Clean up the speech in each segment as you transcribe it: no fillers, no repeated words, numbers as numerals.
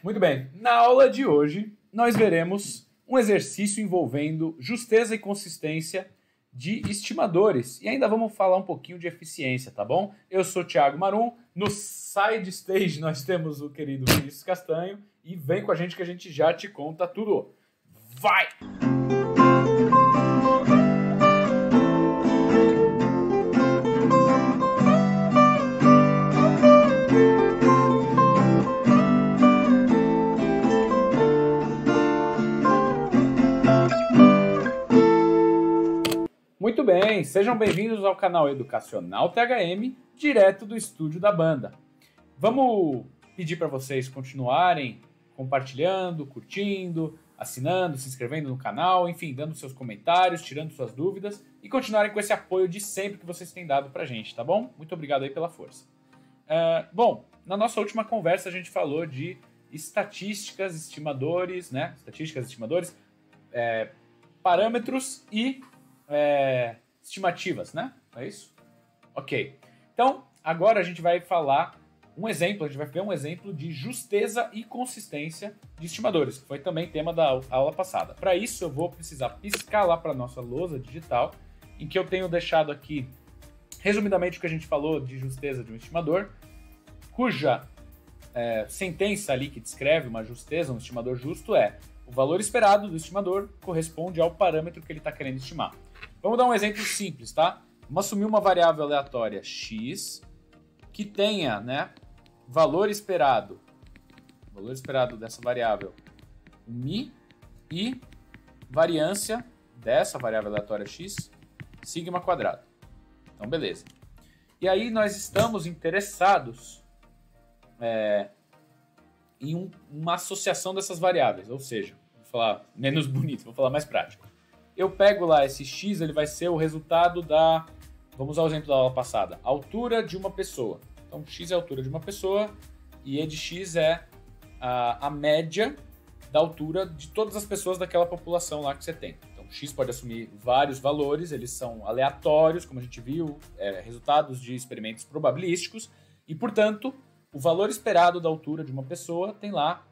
Muito bem, na aula de hoje nós veremos um exercício envolvendo justeza e consistência de estimadores. E ainda vamos falar um pouquinho de eficiência, tá bom? Eu sou Thiago Marum, no side stage nós temos o querido Vinícius Castanho e vem com a gente que a gente já te conta tudo. Vai! Muito bem, sejam bem-vindos ao canal Educacional THM, direto do estúdio da banda. Vamos pedir para vocês continuarem compartilhando, curtindo, assinando, se inscrevendo no canal, enfim, dando seus comentários, tirando suas dúvidas e continuarem com esse apoio de sempre que vocês têm dado pra gente, tá bom? Muito obrigado aí pela força. Bom, na nossa última conversa a gente falou de estatísticas, estimadores, né? Estatísticas, estimadores, parâmetros e estimativas, né? É isso? Ok. Então, agora a gente vai falar a gente vai ver um exemplo de justeza e consistência de estimadores, que foi também tema da aula passada. Para isso, eu vou precisar piscar lá para a nossa lousa digital, em que eu tenho deixado aqui, resumidamente, o que a gente falou de justeza de um estimador, cuja sentença ali que descreve uma justeza, um estimador justo, é o valor esperado do estimador corresponde ao parâmetro que ele está querendo estimar. Vamos dar um exemplo simples, tá? Vamos assumir uma variável aleatória x que tenha, né, valor esperado dessa variável mi e variância dessa variável aleatória x sigma quadrado. Então, beleza. E aí nós estamos interessados em uma associação dessas variáveis, ou seja, vou falar menos bonito, vou falar mais prático. Eu pego lá esse x, ele vai ser o resultado da, vamos usar o exemplo da aula passada, altura de uma pessoa. Então, x é a altura de uma pessoa e e de x é a média da altura de todas as pessoas daquela população lá que você tem. Então, x pode assumir vários valores, eles são aleatórios, como a gente viu, resultados de experimentos probabilísticos, e, portanto, o valor esperado da altura de uma pessoa tem lá,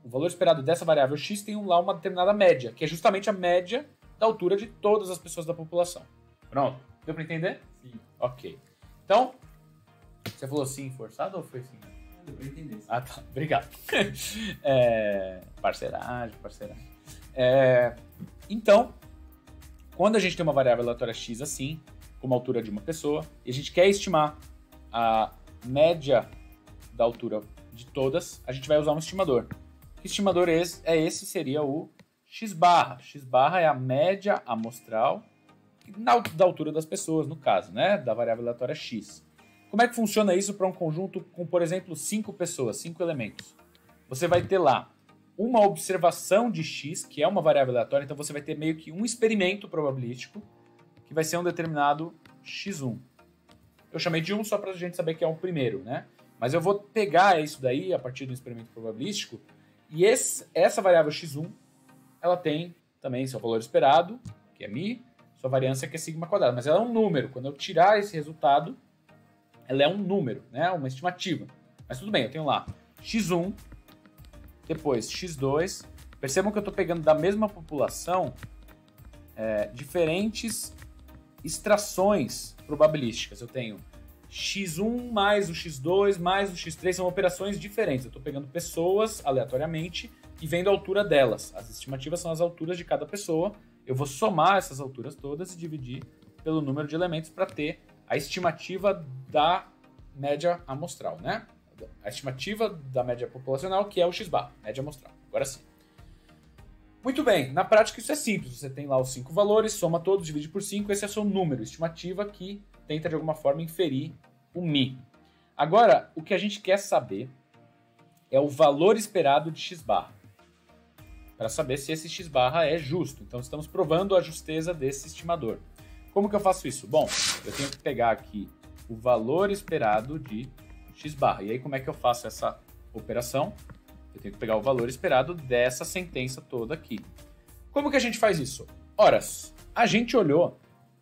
o valor esperado dessa variável x tem lá uma determinada média, que é justamente a média da altura de todas as pessoas da população. Pronto? Deu para entender? Sim. Ok. Então, você falou sim forçado ou foi assim? Deu pra entender. Sim. Ah, tá. Obrigado. Parceiragem. Então, quando a gente tem uma variável aleatória x assim, como a altura de uma pessoa, e a gente quer estimar a média da altura de todas, a gente vai usar um estimador. Que estimador é esse? Seria o x-barra. X-barra é a média amostral da altura das pessoas, no caso, né? Da variável aleatória x. Como é que funciona isso para um conjunto com, por exemplo, 5 pessoas, 5 elementos? Você vai ter lá uma observação de x, que é uma variável aleatória, então você vai ter meio que um experimento probabilístico, que vai ser um determinado x1. Eu chamei de 1 só para a gente saber que é o primeiro, né? Mas eu vou pegar isso daí a partir do experimento probabilístico, e essa variável x1, ela tem também seu valor esperado, que é mi, sua variância, que é sigma quadrado. Mas ela é um número. Quando eu tirar esse resultado, ela é um número, né? Uma estimativa. Mas tudo bem, eu tenho lá x1, depois x2. Percebam que eu estou pegando da mesma população diferentes extrações probabilísticas. Eu tenho x1 mais o x2 mais o x3, são operações diferentes. Eu estou pegando pessoas aleatoriamente e vendo a altura delas. As estimativas são as alturas de cada pessoa. Eu vou somar essas alturas todas e dividir pelo número de elementos para ter a estimativa da média amostral, né? A estimativa da média populacional, que é o x-bar, média amostral. Agora sim. Muito bem, na prática isso é simples. Você tem lá os 5 valores, soma todos, divide por 5, esse é o seu número, estimativa que tenta de alguma forma inferir o mi. Agora, o que a gente quer saber é o valor esperado de x-barra, para saber se esse x-barra é justo. Então, estamos provando a justeza desse estimador. Como que eu faço isso? Bom, eu tenho que pegar aqui o valor esperado de x-barra. E aí, como é que eu faço essa operação? Eu tenho que pegar o valor esperado dessa sentença toda aqui. Como que a gente faz isso? Ora, a gente olhou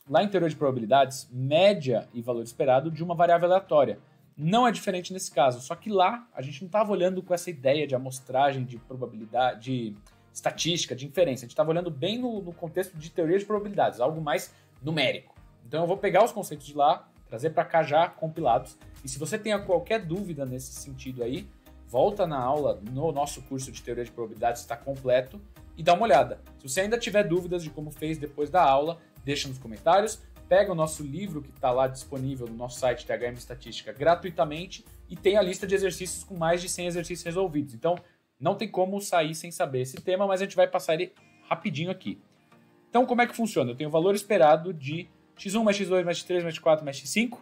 lá em teoria de probabilidades média e valor esperado de uma variável aleatória. não é diferente nesse caso, só que lá a gente não estava olhando com essa ideia de amostragem, de probabilidade, de estatística, de inferência. A gente estava olhando bem no contexto de teoria de probabilidades, algo mais numérico. Então eu vou pegar os conceitos de lá, trazer para cá já compilados. E se você tem qualquer dúvida nesse sentido aí, volta na aula no nosso curso de teoria de probabilidades, está completo, e dá uma olhada. Se você ainda tiver dúvidas de como fez depois da aula, deixa nos comentários. Pega o nosso livro que está lá disponível no nosso site THM Estatística gratuitamente e tem a lista de exercícios com mais de 100 exercícios resolvidos. Então, não tem como sair sem saber esse tema, mas a gente vai passar ele rapidinho aqui. Então, como é que funciona? Eu tenho o valor esperado de x1 mais x2 mais x3 mais x4 mais x5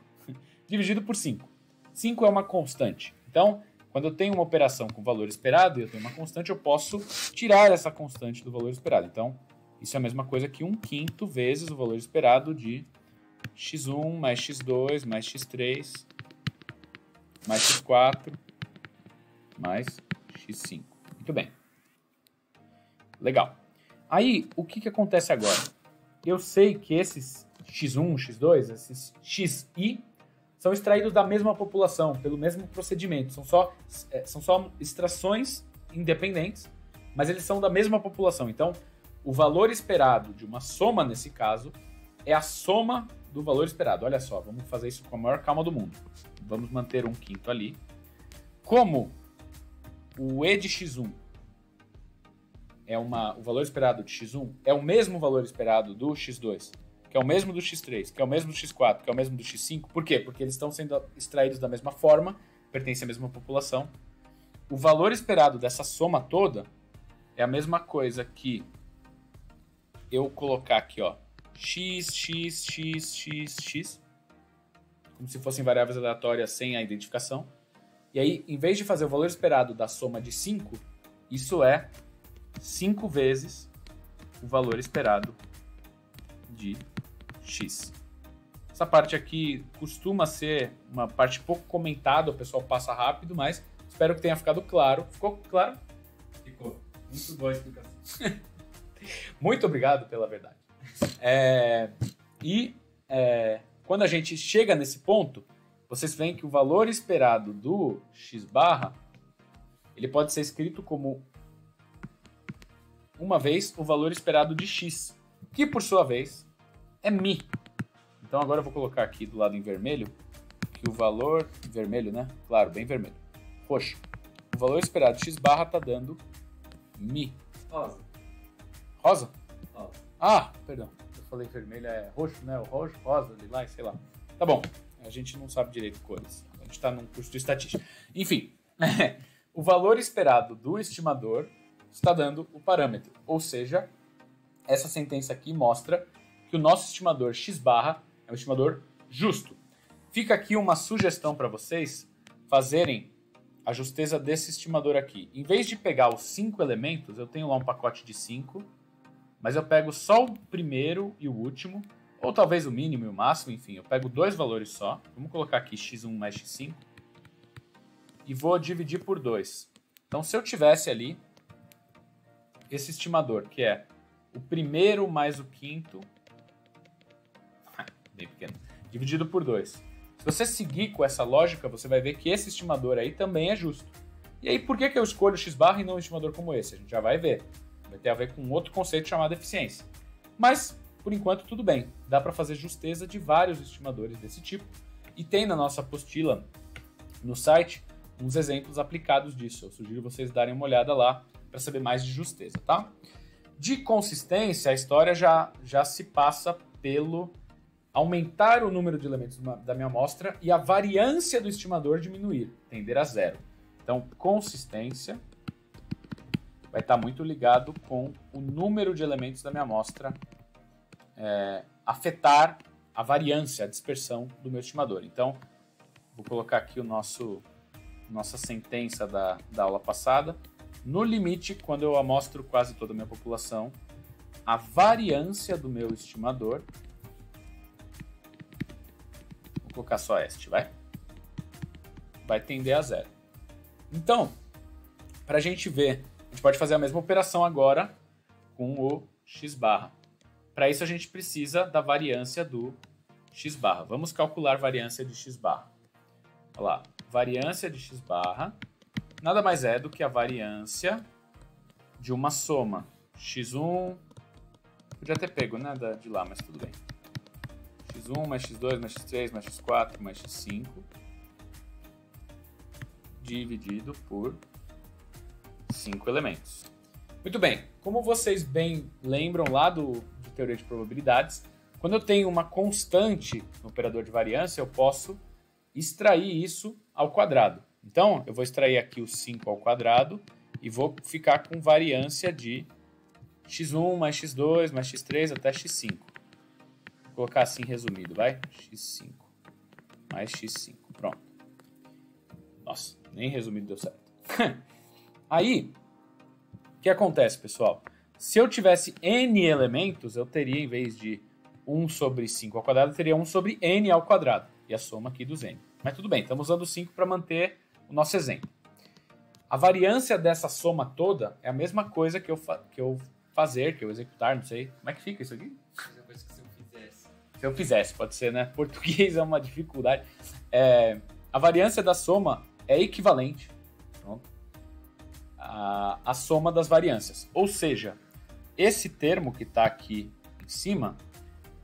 dividido por 5. 5 é uma constante. Então, quando eu tenho uma operação com valor esperado e eu tenho uma constante, eu posso tirar essa constante do valor esperado. Então, isso é a mesma coisa que 1/5 vezes o valor esperado de x1 mais x2 mais x3 mais x4 mais x5. Muito bem. Legal. Aí, o que acontece agora? Eu sei que esses x1, x2, esses xi são extraídos da mesma população, pelo mesmo procedimento. São só extrações independentes, mas eles são da mesma população. Então, o valor esperado de uma soma, nesse caso, é a soma do valor esperado. Olha só, vamos fazer isso com a maior calma do mundo. Vamos manter 1/5 ali. Como o E de x1 o valor esperado de x1 é o mesmo valor esperado do x2, que é o mesmo do x3, que é o mesmo do x4, que é o mesmo do x5. Por quê? Porque eles estão sendo extraídos da mesma forma, pertencem à mesma população. O valor esperado dessa soma toda é a mesma coisa que eu colocar aqui, ó, x, como se fossem variáveis aleatórias sem a identificação. E aí, em vez de fazer o valor esperado da soma de 5, isso é 5 vezes o valor esperado de x. Essa parte aqui costuma ser uma parte pouco comentada, o pessoal passa rápido, mas espero que tenha ficado claro. Ficou claro? Ficou. Muito boa a explicação. Muito obrigado pela verdade. Quando a gente chega nesse ponto, vocês veem que o valor esperado do x barra, ele pode ser escrito como uma vez o valor esperado de x, que por sua vez é μ. Então agora eu vou colocar aqui do lado em vermelho, que o valor... Vermelho, né? Claro, bem vermelho. Roxo. O valor esperado de x barra está dando μ. Rosa. Rosa? Rosa. Ah, perdão. Eu falei vermelho, é roxo, né? O roxo, rosa, lilás, sei lá. Tá bom. A gente não sabe direito cores. A gente está num curso de estatística. Enfim, o valor esperado do estimador está dando o parâmetro. Ou seja, essa sentença aqui mostra que o nosso estimador x barra é um estimador justo. Fica aqui uma sugestão para vocês fazerem a justeza desse estimador aqui. Em vez de pegar os 5 elementos, eu tenho lá um pacote de 5, mas eu pego só o primeiro e o último, ou talvez o mínimo e o máximo, enfim, eu pego 2 valores só. Vamos colocar aqui x1 mais x5 e vou dividir por 2. Então, se eu tivesse ali esse estimador, que é o primeiro mais o quinto, bem pequeno, dividido por 2. Se você seguir com essa lógica, você vai ver que esse estimador aí também é justo. E aí, por que eu escolho x barra e não um estimador como esse? A gente já vai ver. Vai ter a ver com outro conceito chamado eficiência. Mas, por enquanto, tudo bem. Dá para fazer justeza de vários estimadores desse tipo. E tem na nossa apostila, no site, uns exemplos aplicados disso. Eu sugiro vocês darem uma olhada lá para saber mais de justeza, tá? De consistência, a história já se passa pelo aumentar o número de elementos da minha amostra e a variância do estimador diminuir, tender a zero. Então, consistência vai estar muito ligado com o número de elementos da minha amostra afetar a variância, a dispersão do meu estimador. Então, vou colocar aqui nossa sentença da aula passada. No limite, quando eu amostro quase toda a minha população, a variância do meu estimador, vou colocar só este, vai tender a zero. Então, para a gente ver, a gente pode fazer a mesma operação agora com o x barra. Para isso, a gente precisa da variância do x barra. Vamos calcular a variância de x barra. Olha lá, variância de x barra nada mais é do que a variância de uma soma x1, podia ter pego, né, de lá, mas tudo bem. x1 mais x2 mais x3 mais x4 mais x5 dividido por 5 elementos. Muito bem, como vocês bem lembram lá de teoria de probabilidades, quando eu tenho uma constante no operador de variância, eu posso extrair isso ao quadrado. Então, eu vou extrair aqui o 5 ao quadrado e vou ficar com variância de x1 mais x2 mais x3 até x5. Vou colocar assim resumido, vai? x5 mais x5, pronto. Nossa, nem resumido deu certo. Aí, o que acontece, pessoal? Se eu tivesse n elementos, eu teria, em vez de 1 sobre 5 ao quadrado, eu teria 1 sobre n ao quadrado. E a soma aqui dos n. Mas tudo bem, estamos usando 5 para manter o nosso exemplo. A variância dessa soma toda é a mesma coisa que eu executar, não sei. Como é que fica isso aqui? A mesma coisa que se eu fizesse. Se eu fizesse, pode ser, né? Português é uma dificuldade. A variância da soma é equivalente à soma das variâncias. Ou seja, esse termo que está aqui em cima,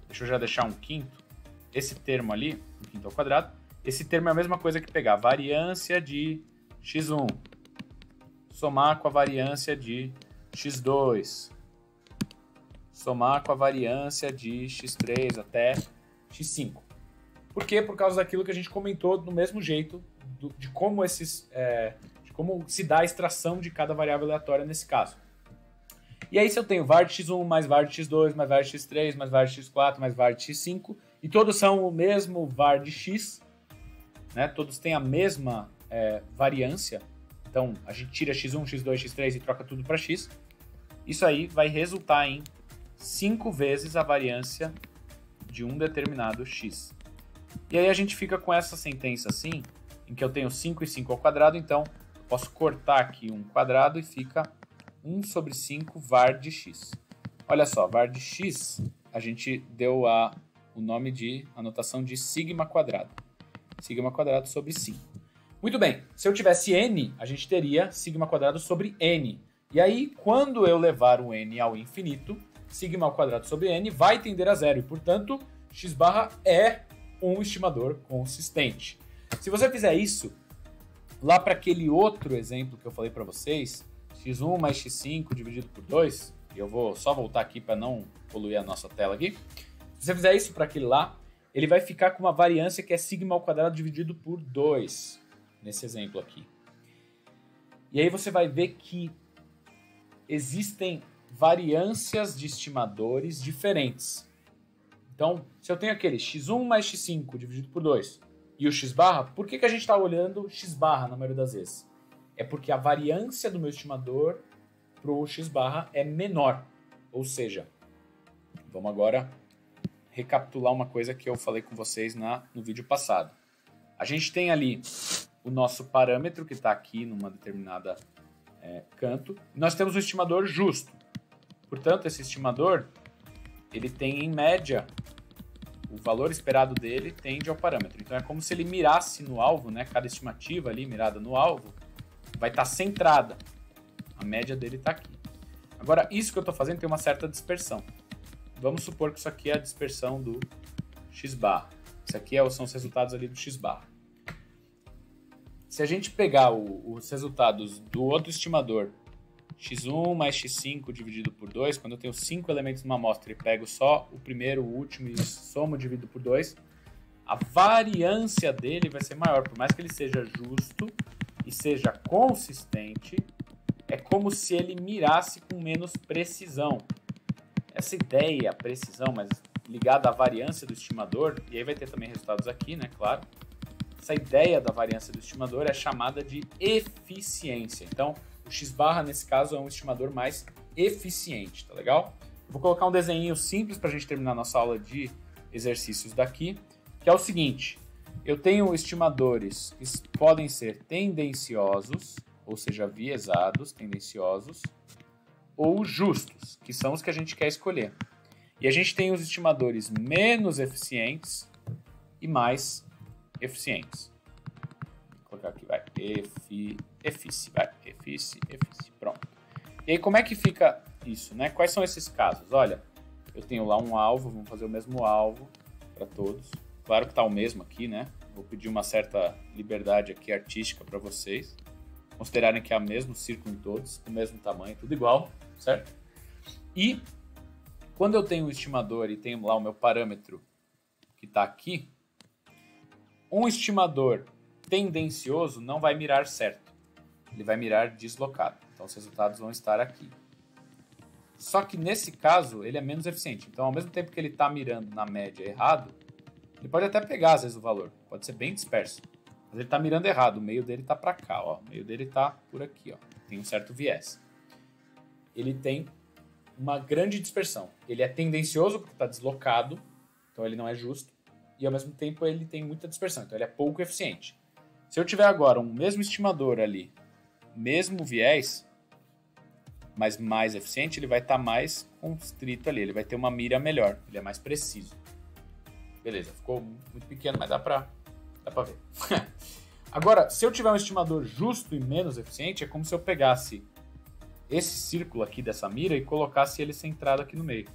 deixa eu já deixar um quinto, esse termo ali, um quinto ao quadrado, esse termo é a mesma coisa que pegar a variância de x1, somar com a variância de x2, somar com a variância de x3 até x5. Por quê? Por causa daquilo que a gente comentou do mesmo jeito, de como como se dá a extração de cada variável aleatória nesse caso. E aí se eu tenho var de x1 mais var de x2 mais var de x3 mais var de x4 mais var de x5, e todos são o mesmo var de x, né? Todos têm a mesma variância, então a gente tira x1, x2, x3 e troca tudo para x, isso aí vai resultar em 5 vezes a variância de um determinado x. E aí a gente fica com essa sentença assim, em que eu tenho 5 e 5 ao quadrado, então eu posso cortar aqui um quadrado e fica 1 sobre 5 var de x. Olha só, var de x, a gente deu o nome de anotação de sigma quadrado. Sigma quadrado sobre 5. Muito bem, se eu tivesse n, a gente teria sigma quadrado sobre n. E aí, quando eu levar o n ao infinito, sigma ao quadrado sobre n vai tender a zero. E, portanto, x barra é um estimador consistente. Se você fizer isso, lá para aquele outro exemplo que eu falei para vocês, x1 mais x5 dividido por 2, e eu vou só voltar aqui para não poluir a nossa tela aqui. Se você fizer isso para aquele lá, ele vai ficar com uma variância que é sigma ao quadrado dividido por 2, nesse exemplo aqui. E aí você vai ver que existem variâncias de estimadores diferentes. Então, se eu tenho aquele x1 mais x5 dividido por 2 e o x barra, por que a gente está olhando x barra na maioria das vezes? É porque a variância do meu estimador para o x barra é menor. Ou seja, vamos agora recapitular uma coisa que eu falei com vocês no vídeo passado. A gente tem ali o nosso parâmetro que está aqui numa determinada canto. E nós temos um estimador justo. Portanto, esse estimador ele tem, em média, o valor esperado dele tende ao parâmetro. Então, é como se ele mirasse no alvo, né? Cada estimativa ali mirada no alvo vai estar centrada. A média dele está aqui. Agora, isso que eu estou fazendo tem uma certa dispersão. Vamos supor que isso aqui é a dispersão do x barra. Isso aqui são os resultados ali do x barra. Se a gente pegar os resultados do outro estimador, x1 mais x5 dividido por 2, quando eu tenho 5 elementos numa amostra e pego só o primeiro, o último e somo dividido por 2, a variância dele vai ser maior. Por mais que ele seja justo e seja consistente, é como se ele mirasse com menos precisão. Essa ideia, precisão, mas ligada à variância do estimador, e aí vai ter também resultados aqui, né, claro. Essa ideia da variância do estimador é chamada de eficiência. Então, o x barra, nesse caso, é um estimador mais eficiente, tá legal? Eu vou colocar um desenho simples para a gente terminar a nossa aula de exercícios daqui, que é o seguinte. Eu tenho estimadores que podem ser tendenciosos, ou seja, viesados, tendenciosos, ou justos, que são os que a gente quer escolher. E a gente tem os estimadores menos eficientes e mais eficientes. colocar aqui, vai, EFICE, vai, EFICE, pronto. E aí como é que fica isso, né? Quais são esses casos? Olha, eu tenho lá um alvo, vamos fazer o mesmo alvo para todos. Claro que tá o mesmo aqui, né? Vou pedir uma certa liberdade aqui artística para vocês. Considerarem que é o mesmo círculo em todos, o mesmo tamanho, tudo igual, certo? E quando eu tenho um estimador e tenho lá o meu parâmetro que está aqui, um estimador tendencioso não vai mirar certo. Ele vai mirar deslocado. Então, os resultados vão estar aqui. Só que, nesse caso, ele é menos eficiente. Então, ao mesmo tempo que ele está mirando na média errado, ele pode até pegar, às vezes, o valor. Pode ser bem disperso. Mas ele está mirando errado. O meio dele está para cá. Ó. O meio dele está por aqui. Ó. Tem um certo viés. Ele tem uma grande dispersão. Ele é tendencioso porque está deslocado. Então, ele não é justo. E, ao mesmo tempo, ele tem muita dispersão. Então, ele é pouco eficiente. Se eu tiver agora um mesmo estimador ali, mesmo viés, mas mais eficiente, ele vai estar mais constrito ali, ele vai ter uma mira melhor, ele é mais preciso. Beleza, ficou muito pequeno, mas dá pra ver. Agora, se eu tiver um estimador justo e menos eficiente, é como se eu pegasse esse círculo aqui dessa mira e colocasse ele centrado aqui no meio.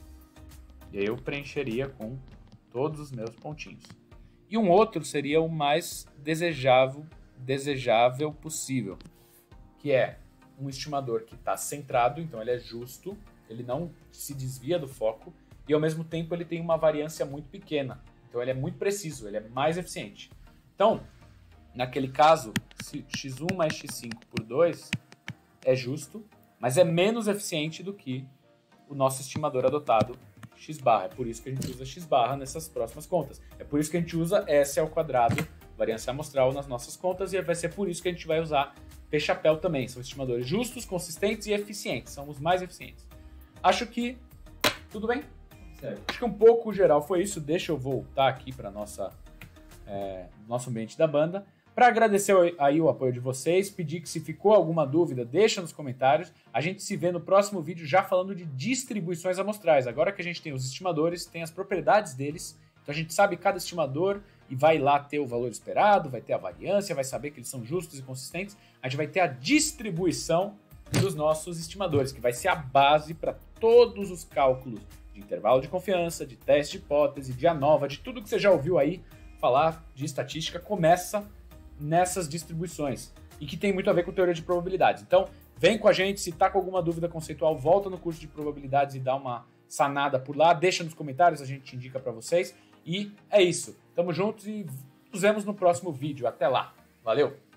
E aí eu preencheria com todos os meus pontinhos. E um outro seria o mais desejável possível, que é um estimador que está centrado, então ele é justo, ele não se desvia do foco e ao mesmo tempo ele tem uma variância muito pequena. Então ele é muito preciso, ele é mais eficiente. Então, naquele caso, se x1 mais x5 por 2 é justo, mas é menos eficiente do que o nosso estimador adotado x barra. É por isso que a gente usa x barra nessas próximas contas. É por isso que a gente usa S ao quadrado, variância amostral, nas nossas contas, e vai ser por isso que a gente vai usar P-chapéu também. São estimadores justos, consistentes e eficientes. São os mais eficientes. Acho que tudo bem? Certo. Acho que um pouco geral foi isso. Deixa eu voltar aqui para nosso ambiente da banda. Para agradecer aí o apoio de vocês, pedir que se ficou alguma dúvida, deixa nos comentários. A gente se vê no próximo vídeo já falando de distribuições amostrais. Agora que a gente tem os estimadores, tem as propriedades deles. Então a gente sabe cada estimador e vai lá ter o valor esperado, vai ter a variância, vai saber que eles são justos e consistentes. A gente vai ter a distribuição dos nossos estimadores, que vai ser a base para todos os cálculos de intervalo de confiança, de teste de hipótese, de ANOVA, de tudo que você já ouviu aí falar de estatística, começa nessas distribuições e que tem muito a ver com teoria de probabilidades. Então, vem com a gente, se tá com alguma dúvida conceitual, volta no curso de probabilidades e dá uma sanada por lá, deixa nos comentários, a gente indica para vocês. E é isso. Tamo juntos e nos vemos no próximo vídeo. Até lá. Valeu!